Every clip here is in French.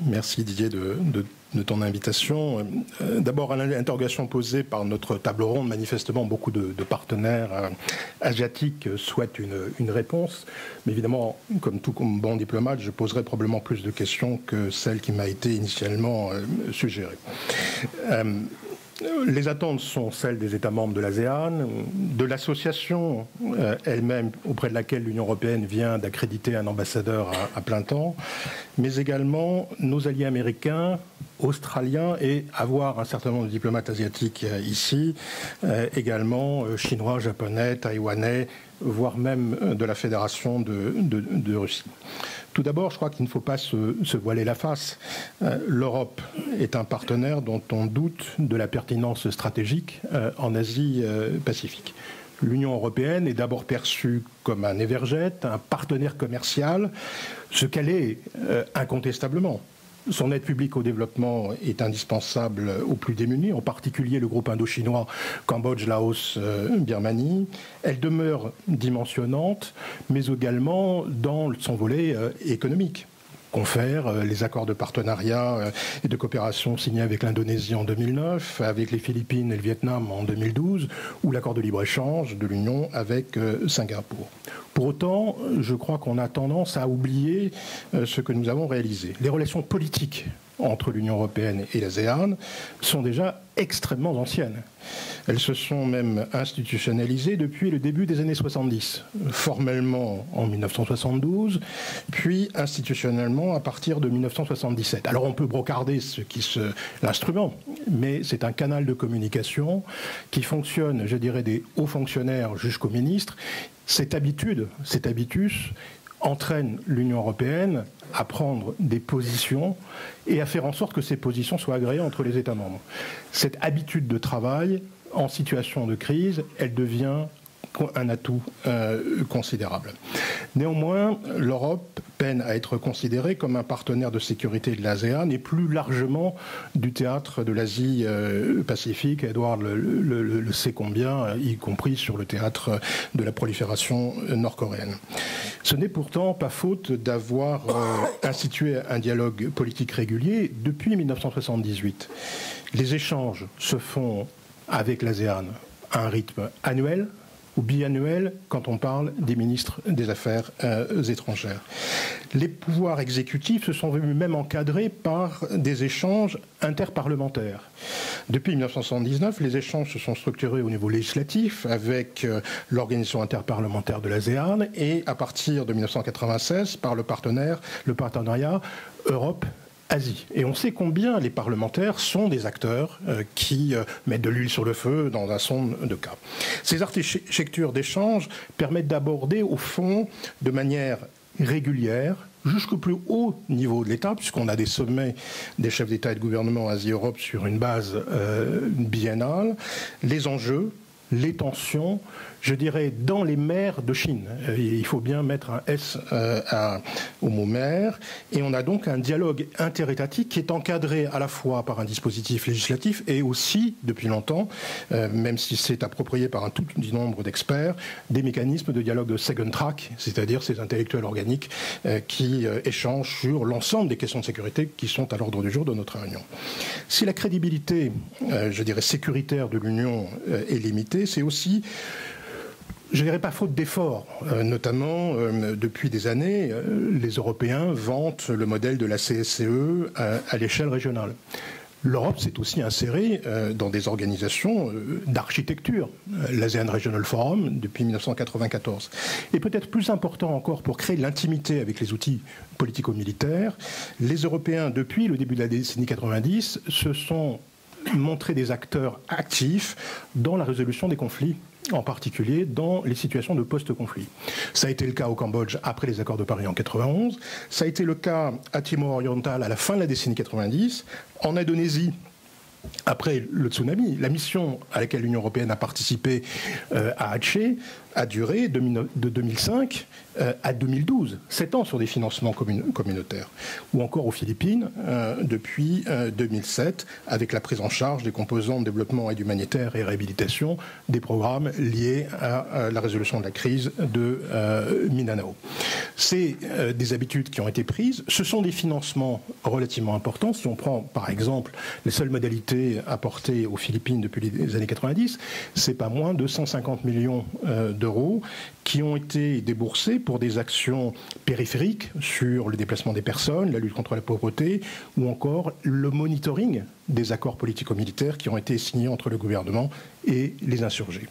Merci Didier de ton invitation. D'abord, à l'interrogation posée par notre table ronde, manifestement beaucoup de partenaires asiatiques souhaitent une réponse. Mais évidemment, comme tout bon diplomate, je poserai probablement plus de questions que celle qui m'a été initialement suggérée. Les attentes sont celles des États membres de l'ASEAN, de l'association elle-même auprès de laquelle l'Union européenne vient d'accréditer un ambassadeur à plein temps, mais également nos alliés américains, australiens et avoir un certain nombre de diplomates asiatiques ici, également chinois, japonais, taïwanais, voire même de la Fédération de Russie. Tout d'abord, je crois qu'il ne faut pas se voiler la face. L'Europe est un partenaire dont on doute de la pertinence stratégique en Asie-Pacifique. L'Union européenne est d'abord perçue comme un évergète, un partenaire commercial, ce qu'elle est incontestablement. Son aide publique au développement est indispensable aux plus démunis, en particulier le groupe indo-chinois Cambodge, Laos, Birmanie. Elle demeure dimensionnante, mais également dans son volet économique. Confère les accords de partenariat et de coopération signés avec l'Indonésie en 2009, avec les Philippines et le Vietnam en 2012, ou l'accord de libre-échange de l'Union avec Singapour. Pour autant, je crois qu'on a tendance à oublier ce que nous avons réalisé. Les relations politiques entre l'Union européenne et l'ASEAN sont déjà extrêmement anciennes. Elles se sont même institutionnalisées depuis le début des années 70, formellement en 1972, puis institutionnellement à partir de 1977. Alors on peut brocarder l'instrument, mais c'est un canal de communication qui fonctionne, je dirais, des hauts fonctionnaires jusqu'aux ministres. Cette habitude, cet habitus, entraîne l'Union européenne à prendre des positions et à faire en sorte que ces positions soient agréées entre les États membres. Cette habitude de travail, en situation de crise, elle devient un atout considérable. Néanmoins, l'Europe peine à être considérée comme un partenaire de sécurité de l'ASEAN et plus largement du théâtre de l'Asie-Pacifique. Edouard le sait combien, y compris sur le théâtre de la prolifération nord-coréenne. Ce n'est pourtant pas faute d'avoir institué un dialogue politique régulier depuis 1978. Les échanges se font avec l'ASEAN à un rythme annuel ou biannuel quand on parle des ministres des Affaires étrangères. Les pouvoirs exécutifs se sont vus même encadrés par des échanges interparlementaires. Depuis 1979, les échanges se sont structurés au niveau législatif avec l'organisation interparlementaire de l'ASEAN et à partir de 1996 par le partenariat Europe-Asie. Et on sait combien les parlementaires sont des acteurs qui mettent de l'huile sur le feu dans un certain nombre de cas. Ces architectures d'échange permettent d'aborder au fond de manière régulière jusqu'au plus haut niveau de l'État, puisqu'on a des sommets des chefs d'État et de gouvernement Asie-Europe sur une base biennale, les enjeux, les tensions, je dirais, dans les mers de Chine. Il faut bien mettre un S au mot mer. Et on a donc un dialogue interétatique qui est encadré à la fois par un dispositif législatif et aussi, depuis longtemps, même si c'est approprié par un tout petit nombre d'experts, des mécanismes de dialogue de second track, c'est-à-dire ces intellectuels organiques qui échangent sur l'ensemble des questions de sécurité qui sont à l'ordre du jour de notre réunion. Si la crédibilité, je dirais, sécuritaire de l'Union est limitée, c'est aussi, je ne dirais pas faute d'efforts, notamment depuis des années, les Européens vantent le modèle de la CSCE à l'échelle régionale. L'Europe s'est aussi insérée dans des organisations d'architecture, l'ASEAN Regional Forum depuis 1994. Et peut-être plus important encore pour créer l'intimité avec les outils politico-militaires, les Européens, depuis le début de la décennie 90, se sont montrés des acteurs actifs dans la résolution des conflits, en particulier dans les situations de post-conflit. Ça a été le cas au Cambodge après les accords de Paris en 91, ça a été le cas à Timor oriental à la fin de la décennie 90, en Indonésie après le tsunami. La mission à laquelle l'Union européenne a participé à Aceh a duré de 2005 à 2012, 7 ans sur des financements communautaires. Ou encore aux Philippines, depuis 2007, avec la prise en charge des composants de développement aide humanitaire et réhabilitation des programmes liés à la résolution de la crise de Mindanao. C'est des habitudes qui ont été prises. Ce sont des financements relativement importants. Si on prend, par exemple, les seules modalités apportées aux Philippines depuis les années 90, c'est pas moins de 150 millions d'euros qui ont été déboursés pour des actions périphériques sur le déplacement des personnes, la lutte contre la pauvreté ou encore le monitoring des accords politico-militaires qui ont été signés entre le gouvernement et les insurgés.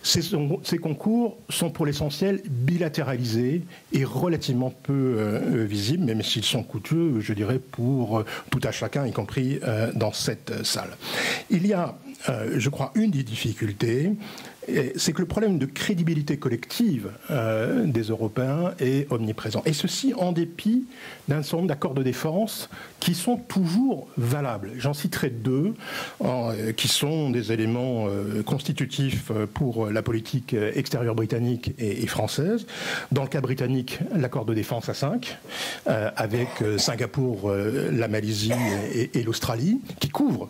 Ces concours sont pour l'essentiel bilatéralisés et relativement peu visibles, même s'ils sont coûteux, je dirais, pour tout à chacun, y compris dans cette salle. Il y a, je crois, une des difficultés, c'est que le problème de crédibilité collective des Européens est omniprésent. Et ceci en dépit d'un certain nombre d'accords de défense qui sont toujours valables. J'en citerai deux, qui sont des éléments constitutifs pour la politique extérieure britannique et française. Dans le cas britannique, l'accord de défense à 5, avec Singapour, la Malaisie et l'Australie, qui couvrent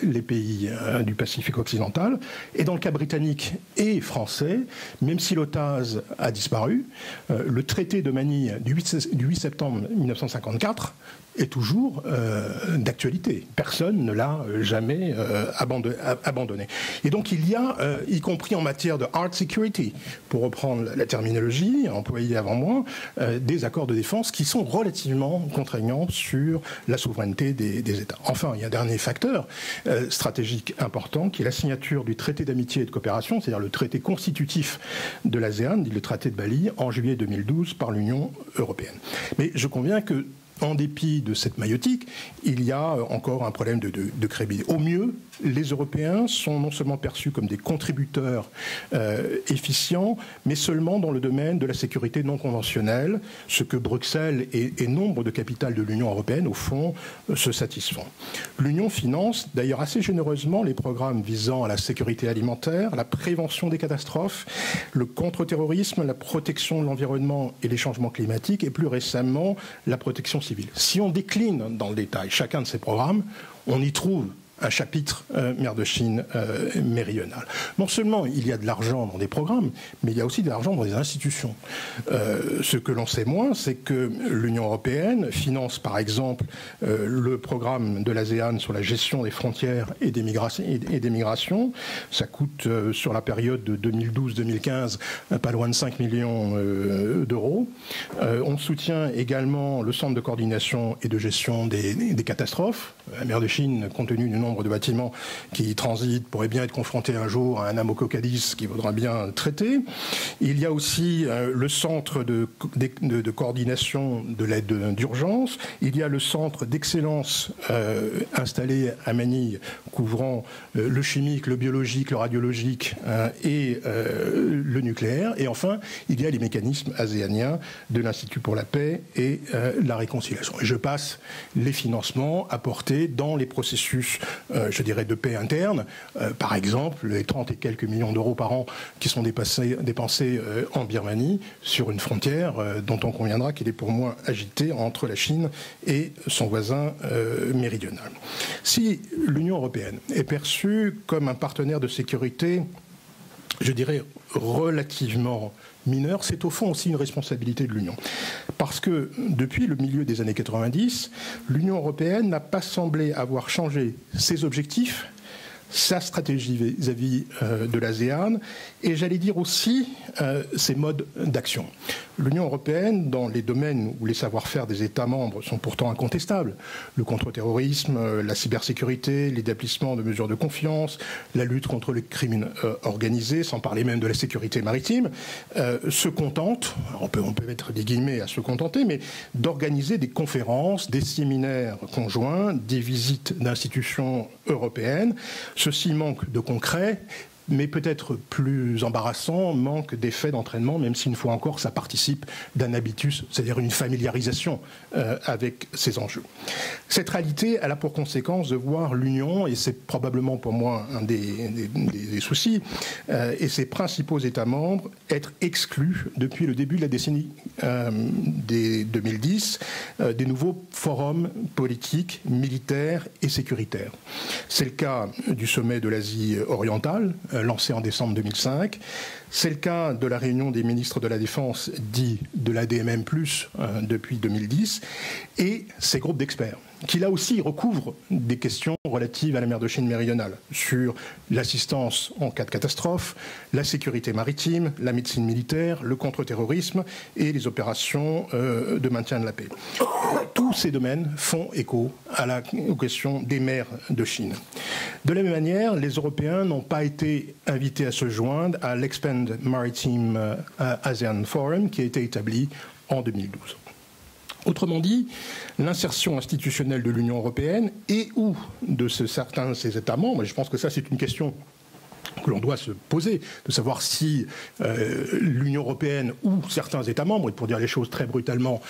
les pays du Pacifique occidental. Et dans le cas britannique et français, même si l'OTAS a disparu, le traité de Manille du 8 septembre 1954 est toujours d'actualité. Personne ne l'a jamais abandonné. Et donc il y a, y compris en matière de hard security, pour reprendre la terminologie employée avant moi, des accords de défense qui sont relativement contraignants sur la souveraineté des États. Enfin, il y a un dernier facteur stratégique important qui est la signature du traité d'amitié et de coopération, c'est-à-dire le traité constitutif de l'ASEAN, dit le traité de Bali, en juillet 2012 par l'Union européenne. Mais je conviens que en dépit de cette maïotique, il y a encore un problème de crédibilité. Au mieux, les Européens sont non seulement perçus comme des contributeurs efficients, mais seulement dans le domaine de la sécurité non conventionnelle, ce que Bruxelles et nombre de capitales de l'Union européenne, au fond, se satisfont. L'Union finance d'ailleurs assez généreusement les programmes visant à la sécurité alimentaire, la prévention des catastrophes, le contre-terrorisme, la protection de l'environnement et les changements climatiques, et plus récemment, la protection civile. Si on décline dans le détail chacun de ces programmes, on y trouve un chapitre mer de Chine méridionale. Non seulement il y a de l'argent dans des programmes, mais il y a aussi de l'argent dans des institutions. Ce que l'on sait moins, c'est que l'Union européenne finance par exemple le programme de l'ASEAN sur la gestion des frontières et des migrations. Ça coûte sur la période de 2012-2015 pas loin de 5 millions d'euros. On soutient également le centre de coordination et de gestion des catastrophes. La mer de Chine, compte tenu du nombre de bâtiments qui y transitent, pourrait bien être confronté un jour à un Amoco-Cadiz qui vaudra bien traiter. Il y a aussi le centre de coordination de l'aide d'urgence. Il y a le centre d'excellence installé à Manille, couvrant le chimique, le biologique, le radiologique et le nucléaire. Et enfin, il y a les mécanismes aséaniens de l'Institut pour la paix et la réconciliation. Et je passe les financements apportés dans les processus je dirais, de paix interne. Par exemple, les 30 et quelques millions d'euros par an qui sont dépensés en Birmanie sur une frontière dont on conviendra qu'elle est pour moi agitée entre la Chine et son voisin méridional. Si l'Union européenne est perçue comme un partenaire de sécurité, je dirais, relativement mineur, c'est au fond aussi une responsabilité de l'Union. Parce que depuis le milieu des années 90, l'Union européenne n'a pas semblé avoir changé ses objectifs, sa stratégie vis-à-vis de l'ASEAN et j'allais dire aussi ses modes d'action. L'Union européenne, dans les domaines où les savoir-faire des États membres sont pourtant incontestables, le contre-terrorisme, la cybersécurité, l'établissement de mesures de confiance, la lutte contre les crimes organisés, sans parler même de la sécurité maritime, se contente, on peut mettre des guillemets à se contenter, mais d'organiser des conférences, des séminaires conjoints, des visites d'institutions européennes. Ceci manque de concret mais peut-être plus embarrassant, manque d'effet d'entraînement, même si une fois encore ça participe d'un habitus, c'est-à-dire une familiarisation avec ces enjeux. Cette réalité, elle a pour conséquence de voir l'Union, et c'est probablement pour moi un des soucis, et ses principaux États membres être exclus depuis le début de la décennie des 2010 des nouveaux forums politiques, militaires et sécuritaires. C'est le cas du sommet de l'Asie orientale, lancé en décembre 2005. C'est le cas de la réunion des ministres de la Défense, dit de l'ADMM+, depuis 2010, et ces groupes d'experts, qui là aussi recouvrent des questions relatives à la mer de Chine méridionale, sur l'assistance en cas de catastrophe, la sécurité maritime, la médecine militaire, le contre-terrorisme et les opérations de maintien de la paix. Tous ces domaines font écho aux questions des mers de Chine. De la même manière, les Européens n'ont pas été invités à se joindre à l'Expand Maritime ASEAN Forum qui a été établi en 2012. Autrement dit, l'insertion institutionnelle de l'Union européenne et ou de certains de ses États membres, et je pense que ça c'est une question que l'on doit se poser, de savoir si l'Union européenne ou certains États membres, et pour dire les choses très brutalement,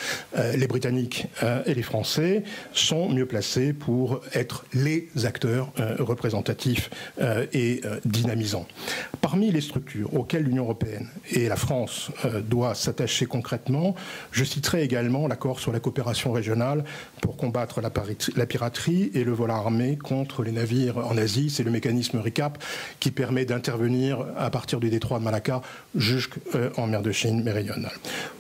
les Britanniques et les Français, sont mieux placés pour être les acteurs représentatifs et dynamisants. Parmi les structures auxquelles l'Union européenne et la France doit s'attacher concrètement, je citerai également l'accord sur la coopération régionale pour combattre la piraterie et le vol armé contre les navires en Asie. C'est le mécanisme RICAP qui permet d'intervenir à partir du détroit de Malacca jusqu'en mer de Chine méridionale.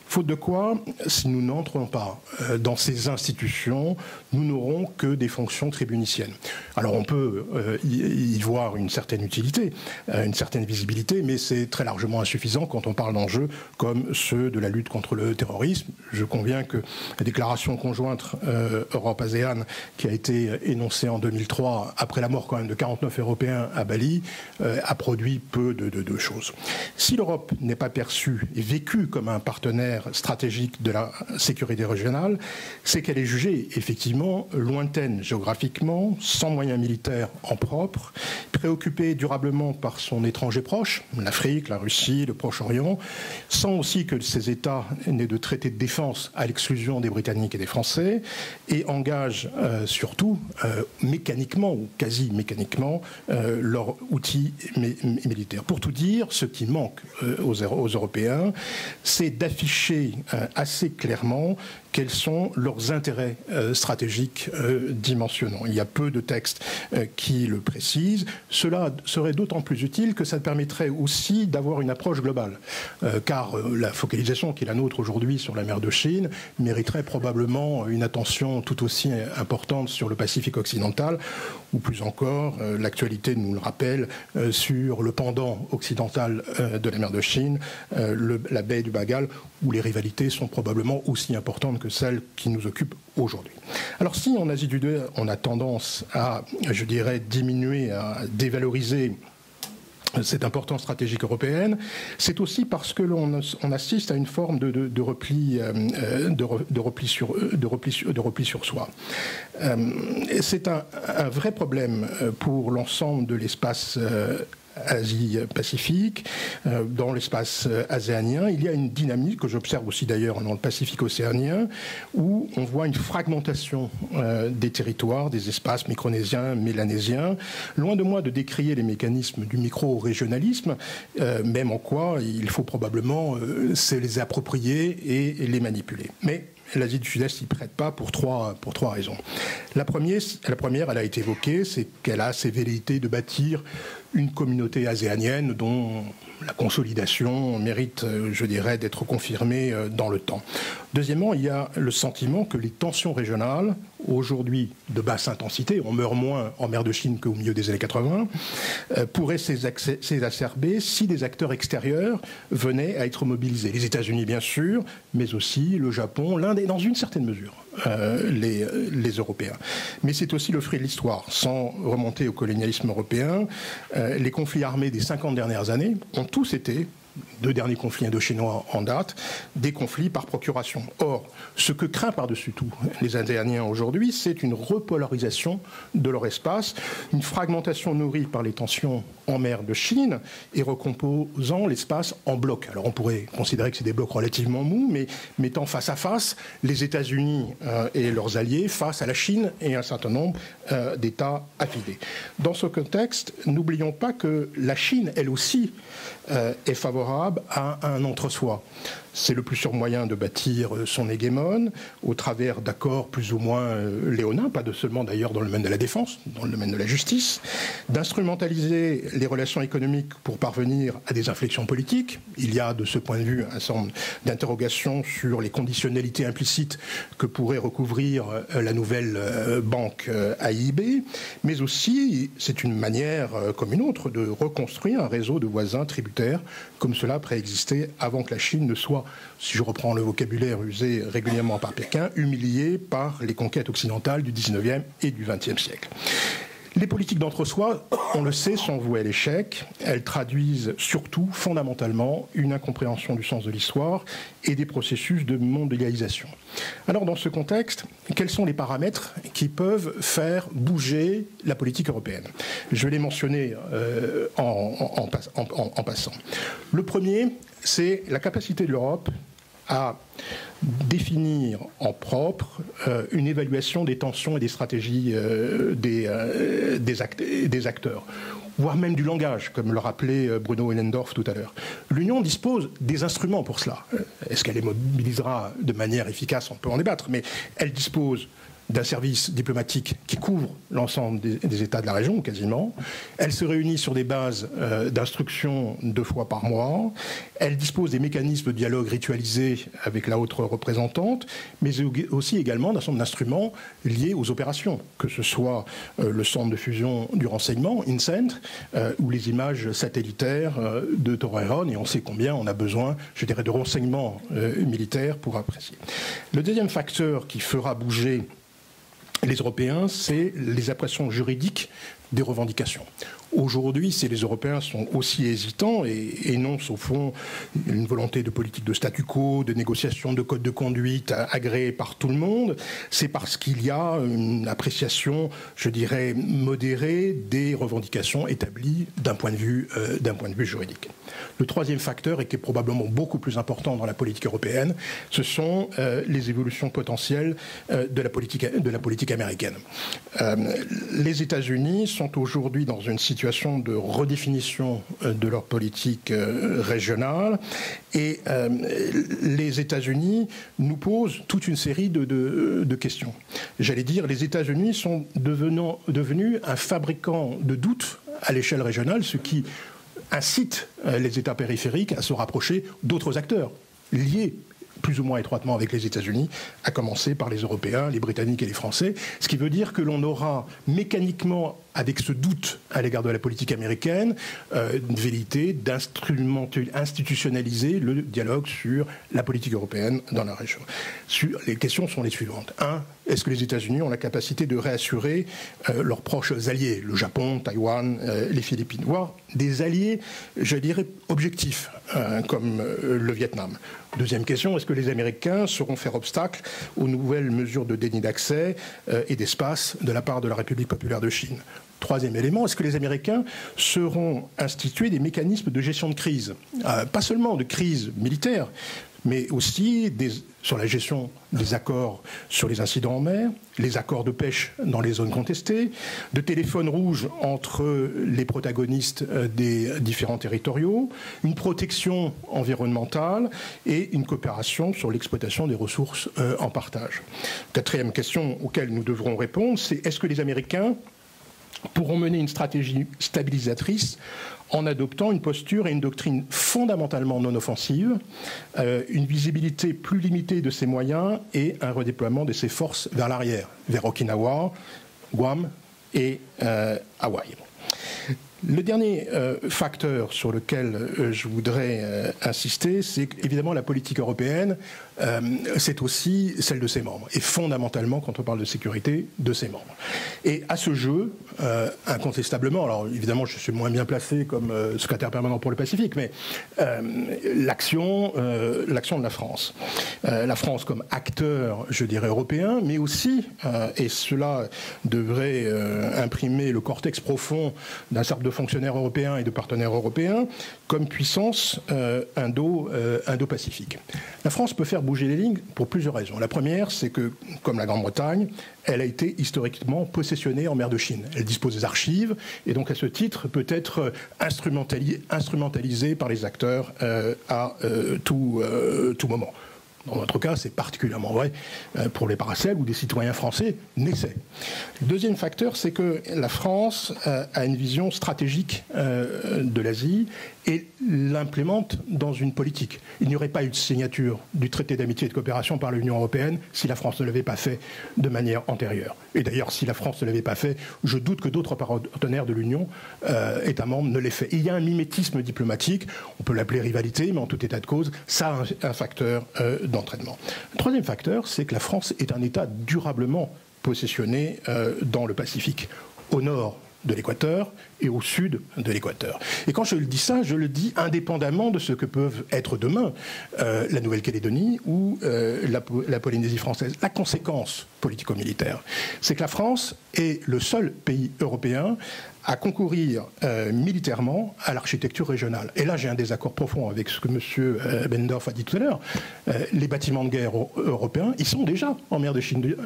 Faute de quoi, si nous n'entrons pas dans ces institutions, nous n'aurons que des fonctions tribuniciennes. Alors on peut y voir une certaine utilité, une certaine visibilité, mais c'est très largement insuffisant quand on parle d'enjeux comme ceux de la lutte contre le terrorisme. Je conviens que la déclaration conjointe Europe-ASEAN qui a été énoncée en 2003, après la mort quand même de 49 Européens à Bali, a produit peu de choses. Si l'Europe n'est pas perçue et vécue comme un partenaire stratégique de la sécurité régionale, c'est qu'elle est jugée effectivement lointaine géographiquement, sans moyens militaires en propre, préoccupée durablement par son étranger proche, l'Afrique, la Russie, le Proche-Orient, sans aussi que ces États n'aient de traité de défense à l'exclusion des Britanniques et des Français, et engagent surtout mécaniquement ou quasi mécaniquement leurs outils militaires. Pour tout dire, ce qui manque aux Européens, c'est d'afficher assez clairement quels sont leurs intérêts stratégiques dimensionnants. Il y a peu de textes qui le précisent. Cela serait d'autant plus utile que ça permettrait aussi d'avoir une approche globale. Car la focalisation qui est la nôtre aujourd'hui sur la mer de Chine mériterait probablement une attention tout aussi importante sur le Pacifique occidental, ou plus encore, l'actualité nous le rappelle, sur le pendant occidental de la mer de Chine, la baie du Bagal, où les rivalités sont probablement aussi importantes que celles qui nous occupent aujourd'hui. Alors si en Asie du Nord, on a tendance à, je dirais, diminuer, à dévaloriser cette importance stratégique européenne, c'est aussi parce que l'on assiste à une forme de repli sur soi. C'est un vrai problème pour l'ensemble de l'espace Asie-Pacifique. Dans l'espace aséanien, il y a une dynamique que j'observe aussi d'ailleurs dans le Pacifique océanien, où on voit une fragmentation des territoires, des espaces micronésiens, mélanésiens. Loin de moi de décrier les mécanismes du micro-régionalisme, même en quoi il faut probablement se les approprier et les manipuler. Mais l'Asie du Sud-Est n'y prête pas pour trois raisons. La première, elle a été évoquée, c'est qu'elle a ces velléités de bâtir une communauté aséanienne dont la consolidation mérite, je dirais, d'être confirmée dans le temps. Deuxièmement, il y a le sentiment que les tensions régionales, aujourd'hui de basse intensité, on meurt moins en mer de Chine qu'au milieu des années 80, pourraient s'exacerber si des acteurs extérieurs venaient à être mobilisés. Les États-Unis, bien sûr, mais aussi le Japon, l'Inde et dans une certaine mesure les Européens. Mais c'est aussi le fruit de l'histoire. Sans remonter au colonialisme européen, les conflits armés des 50 dernières années ont tous été 2 derniers conflits indochinois en date, des conflits par procuration. Or, ce que craint par-dessus tout les Indiens aujourd'hui, c'est une repolarisation de leur espace, une fragmentation nourrie par les tensions en mer de Chine et recomposant l'espace en blocs. Alors on pourrait considérer que c'est des blocs relativement mous, mais mettant face à face les États-Unis et leurs alliés face à la Chine et un certain nombre d'États affiliés. Dans ce contexte, n'oublions pas que la Chine, elle aussi, est favorable à un entre-soi. C'est le plus sûr moyen de bâtir son hégémone au travers d'accords plus ou moins léonins, pas seulement d'ailleurs dans le domaine de la défense, dans le domaine de la justice, d'instrumentaliser les relations économiques pour parvenir à des inflexions politiques. Il y a de ce point de vue un certain nombre d'interrogations sur les conditionnalités implicites que pourrait recouvrir la nouvelle banque AIIB, mais aussi c'est une manière comme une autre de reconstruire un réseau de voisins tributaires comme cela préexistait avant que la Chine ne soit, si je reprends le vocabulaire usé régulièrement par Pékin, humiliée par les conquêtes occidentales du 19e et du 20e siècle. Les politiques d'entre-soi, on le sait, sont vouées à l'échec. Elles traduisent surtout, fondamentalement, une incompréhension du sens de l'histoire et des processus de mondialisation. Alors, dans ce contexte, quels sont les paramètres qui peuvent faire bouger la politique européenne? Je vais les mentionner en passant. Le premier, c'est la capacité de l'Europe à définir en propre une évaluation des tensions et des stratégies des acteurs, voire même du langage, comme le rappelait Bruno Ellendorf tout à l'heure. L'Union dispose des instruments pour cela. Est-ce qu'elle les mobilisera de manière efficace? On peut en débattre, mais elle dispose d'un service diplomatique qui couvre l'ensemble des États de la région, quasiment. Elle se réunit sur des bases d'instruction 2 fois par mois. Elle dispose des mécanismes de dialogue ritualisés avec la haute représentante, mais aussi également d'un certain nombre d'instruments liés aux opérations, que ce soit le centre de fusion du renseignement, INCENT, ou les images satellitaires de Torreón, et on sait combien on a besoin, je dirais, de renseignements militaires pour apprécier. Le deuxième facteur qui fera bouger les Européens, c'est les impressions juridiques des revendications. Aujourd'hui, si les Européens sont aussi hésitants et énoncent au fond une volonté de politique de statu quo, de négociation de code de conduite agréé par tout le monde, c'est parce qu'il y a une appréciation, je dirais, modérée des revendications établies d'un point de vue juridique. Le troisième facteur, et qui est probablement beaucoup plus important dans la politique européenne, ce sont les évolutions potentielles de la politique américaine. Les États-Unis sont aujourd'hui dans une situation de redéfinition de leur politique régionale et les États-Unis nous posent toute une série de questions. J'allais dire, les États-Unis sont devenus un fabricant de doutes à l'échelle régionale, ce qui incite les États périphériques à se rapprocher d'autres acteurs liés plus ou moins étroitement avec les États-Unis, à commencer par les Européens, les Britanniques et les Français, ce qui veut dire que l'on aura mécaniquement, avec ce doute à l'égard de la politique américaine, une velléité d'institutionnaliser le dialogue sur la politique européenne dans la région. Les questions sont les suivantes. 1. Est-ce que les États-Unis ont la capacité de réassurer leurs proches alliés, le Japon, Taïwan, les Philippines, voire des alliés, je dirais, objectifs, comme le Vietnam? Deuxième question, est-ce que les Américains sauront faire obstacle aux nouvelles mesures de déni d'accès et d'espace de la part de la République populaire de Chine? Troisième élément, est-ce que les Américains sauront instituer des mécanismes de gestion de crise? Pas seulement de crise militaire, mais aussi sur la gestion des accords sur les incidents en mer, les accords de pêche dans les zones contestées, de téléphones rouges entre les protagonistes des différents territoriaux, une protection environnementale et une coopération sur l'exploitation des ressources en partage. Quatrième question auquel nous devrons répondre, c'est est-ce que les Américains pourront mener une stratégie stabilisatrice en adoptant une posture et une doctrine fondamentalement non offensive, une visibilité plus limitée de ses moyens et un redéploiement de ses forces vers l'arrière, vers Okinawa, Guam et Hawaï. Le dernier facteur sur lequel je voudrais insister, c'est qu'évidemment la politique européenne, c'est aussi celle de ses membres, et fondamentalement, quand on parle de sécurité, de ses membres. Et à ce jeu, incontestablement, alors évidemment je suis moins bien placé comme secrétaire permanent pour le Pacifique, mais l'action de la France. La France comme acteur, je dirais, européen, mais aussi, et cela devrait imprimer le cortex profond d'un certain de fonctionnaires européens et de partenaires européens, comme puissance indo-pacifique. La France peut faire bouger les lignes pour plusieurs raisons. La première, c'est que, comme la Grande-Bretagne, elle a été historiquement possessionnée en mer de Chine. Elle dispose des archives, et donc à ce titre peut être instrumentalisée par les acteurs à tout moment. Dans notre cas, c'est particulièrement vrai pour les Paracels où des citoyens français naissaient. Le deuxième facteur, c'est que la France a une vision stratégique de l'Asie et l'implémente dans une politique. Il n'y aurait pas eu de signature du traité d'amitié et de coopération par l'Union européenne si la France ne l'avait pas fait de manière antérieure. Et d'ailleurs, si la France ne l'avait pas fait, je doute que d'autres partenaires de l'Union, États membres, ne l'aient fait. Et il y a un mimétisme diplomatique, on peut l'appeler rivalité, mais en tout état de cause, ça a un facteur d'entraînement. Le troisième facteur, c'est que la France est un État durablement possessionné dans le Pacifique, au nord de l'équateur et au sud de l'équateur. Et quand je le dis ça, je le dis indépendamment de ce que peuvent être demain la Nouvelle-Calédonie ou la Polynésie française. La conséquence politico-militaire, c'est que la France est le seul pays européen à concourir militairement à l'architecture régionale. Et là, j'ai un désaccord profond avec ce que M. Bendorf a dit tout à l'heure. Les bâtiments de guerre européens, ils sont déjà en mer de Chine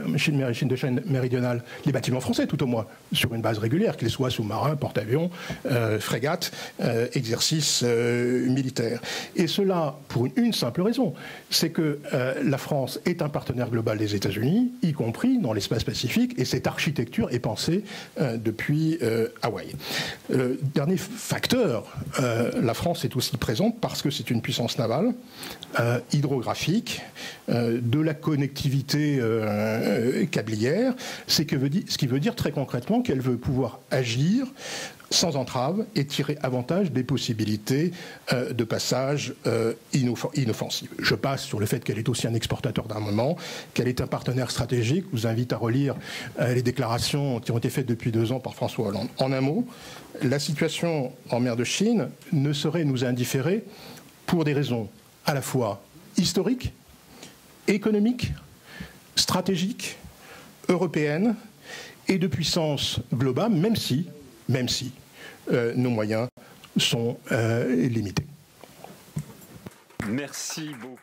méridionale. Les bâtiments français, tout au moins, sur une base régulière, qu'ils soient sous-marins, porte-avions, frégates, exercices militaires. Et cela pour une simple raison, c'est que la France est un partenaire global des États-Unis, y compris dans l'espace Pacifique, et cette architecture est pensée depuis Hawaï. Dernier facteur, la France est aussi présente parce que c'est une puissance navale, hydrographique, de la connectivité câblière, ce qui veut dire très concrètement qu'elle veut pouvoir agir sans entrave et tirer avantage des possibilités de passage inoffensif. Je passe sur le fait qu'elle est aussi un exportateur d'armement, qu'elle est un partenaire stratégique. Je vous invite à relire les déclarations qui ont été faites depuis 2 ans par François Hollande. En un mot, la situation en mer de Chine ne saurait nous indifférer pour des raisons à la fois historiques, économiques, stratégiques, européennes et de puissance globale, même si nos moyens sont limités. Merci beaucoup.